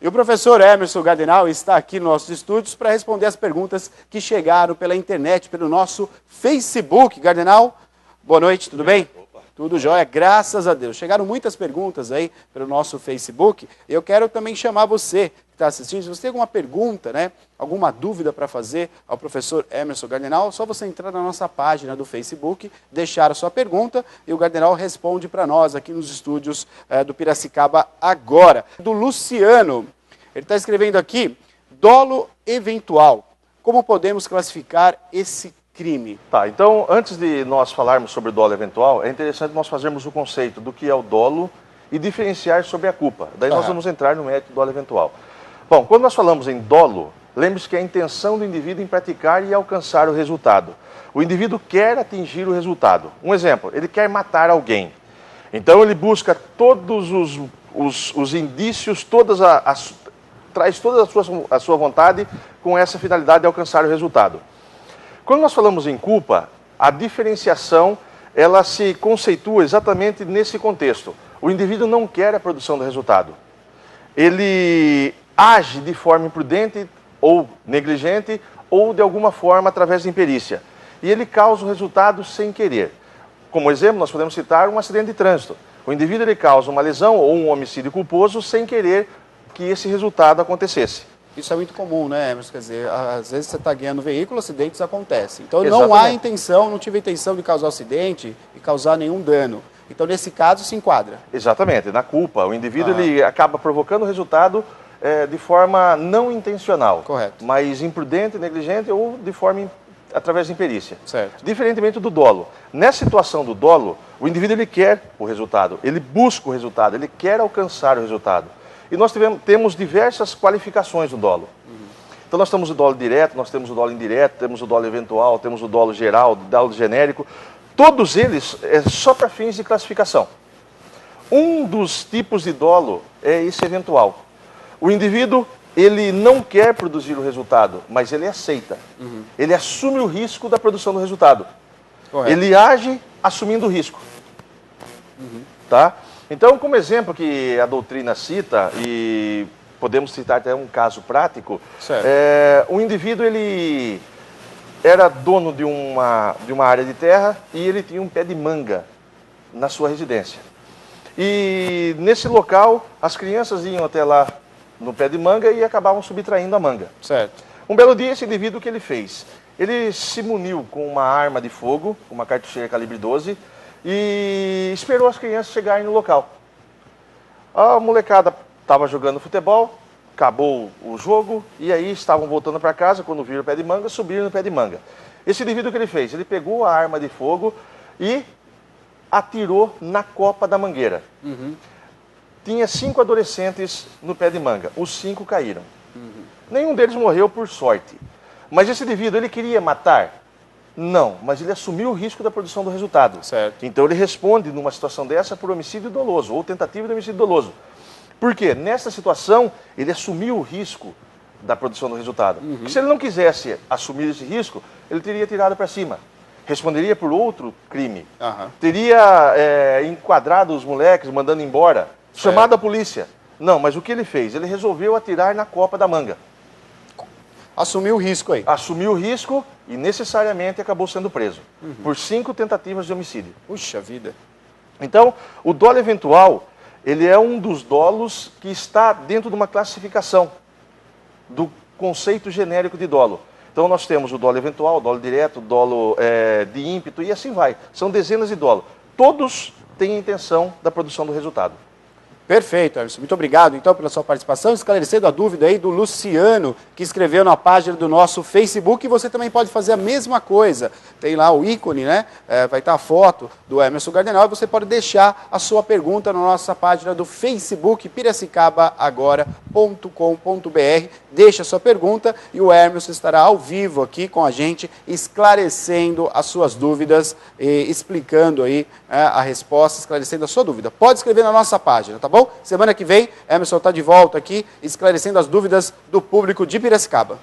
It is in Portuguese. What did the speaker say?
E o professor Emerson Gardenal está aqui nos nossos estúdios para responder as perguntas que chegaram pela internet, pelo nosso Facebook. Gardenal, boa noite, tudo bem? Opa. Tudo jóia, graças a Deus. Chegaram muitas perguntas aí pelo nosso Facebook. Eu quero também chamar você que está assistindo, se você tem alguma pergunta, né, alguma dúvida para fazer ao professor Emerson Gardenal, é só você entrar na nossa página do Facebook, deixar a sua pergunta e o Gardenal responde para nós aqui nos estúdios do Piracicaba agora. Do Luciano, ele está escrevendo aqui, dolo eventual. Como podemos classificar esse crime? Tá, então antes de nós falarmos sobre o dolo eventual, é interessante nós fazermos o conceito do que é o dolo e diferenciar sobre a culpa. Daí nós vamos entrar no mérito do dolo eventual. Bom, quando nós falamos em dolo, lembre-se que é a intenção do indivíduo em praticar e alcançar o resultado. O indivíduo quer atingir o resultado. Um exemplo, ele quer matar alguém. Então ele busca todos os indícios, traz toda a sua vontade com essa finalidade de alcançar o resultado. Quando nós falamos em culpa, a diferenciação ela se conceitua exatamente nesse contexto. O indivíduo não quer a produção do resultado. Ele age de forma imprudente ou negligente ou de alguma forma através de imperícia. E ele causa o resultado sem querer. Como exemplo, nós podemos citar um acidente de trânsito. O indivíduo ele causa uma lesão ou um homicídio culposo sem querer que esse resultado acontecesse. Isso é muito comum, né, Emerson? Quer dizer, às vezes você está guiando o veículo, acidentes acontecem. Então Exatamente. Não há intenção, não tive intenção de causar acidente e causar nenhum dano. Então nesse caso se enquadra. Exatamente, na culpa. O indivíduo ele acaba provocando o resultado de forma não intencional. Correto. Mas imprudente, negligente ou de forma através de imperícia. Certo. Diferentemente do dolo. Nessa situação do dolo, o indivíduo ele quer o resultado, ele busca o resultado, ele quer alcançar o resultado. E nós temos diversas qualificações do dolo. Então nós temos o dolo direto, nós temos o dolo indireto, temos o dolo eventual, temos o dolo geral, o dolo genérico. Todos eles é só para fins de classificação. Um dos tipos de dolo é esse eventual. O indivíduo, ele não quer produzir o resultado, mas ele aceita. Ele assume o risco da produção do resultado. Correto. Ele age assumindo o risco. Tá? Então, como exemplo que a doutrina cita, e podemos citar até um caso prático, um indivíduo ele era dono de uma área de terra e ele tinha um pé de manga na sua residência. E nesse local, as crianças iam até lá no pé de manga e acabavam subtraindo a manga. Certo. Um belo dia, esse indivíduo, o que ele fez? Ele se muniu com uma arma de fogo, uma cartucheira calibre 12, e esperou as crianças chegarem no local. A molecada estava jogando futebol, acabou o jogo, e aí estavam voltando para casa, quando viram o pé de manga, subiram no pé de manga. Esse indivíduo, o que ele fez? Ele pegou a arma de fogo e atirou na copa da mangueira. Tinha 5 adolescentes no pé de manga, os 5 caíram. Nenhum deles morreu por sorte. Mas esse indivíduo, ele queria matar? Não, mas ele assumiu o risco da produção do resultado. Certo. Então ele responde numa situação dessa por homicídio doloso ou tentativa de homicídio doloso. Por quê? Nessa situação, ele assumiu o risco da produção do resultado. Porque se ele não quisesse assumir esse risco, ele teria tirado para cima. Responderia por outro crime. Teria enquadrado os moleques, mandando embora, chamado a polícia. Não, mas o que ele fez? Ele resolveu atirar na copa da manga. Assumiu o risco aí. Assumiu o risco e necessariamente acabou sendo preso por 5 tentativas de homicídio. Puxa vida. Então, o dolo eventual, ele é um dos dolos que está dentro de uma classificação do conceito genérico de dolo. Então, nós temos o dolo eventual, o dolo direto, o dolo de ímpeto e assim vai. São dezenas de dolos. Todos têm a intenção da produção do resultado. Perfeito, Emerson. Muito obrigado, então, pela sua participação, esclarecendo a dúvida aí do Luciano, que escreveu na página do nosso Facebook, e você também pode fazer a mesma coisa. Tem lá o ícone, né? Vai estar a foto do Emerson Gardenal, e você pode deixar a sua pergunta na nossa página do Facebook, piracicabaagora.com.br. Deixa a sua pergunta e o Emerson estará ao vivo aqui com a gente, esclarecendo as suas dúvidas, explicando aí a resposta, esclarecendo a sua dúvida. Pode escrever na nossa página, tá bom? Semana que vem, Emerson está de volta aqui, esclarecendo as dúvidas do público de Piracicaba.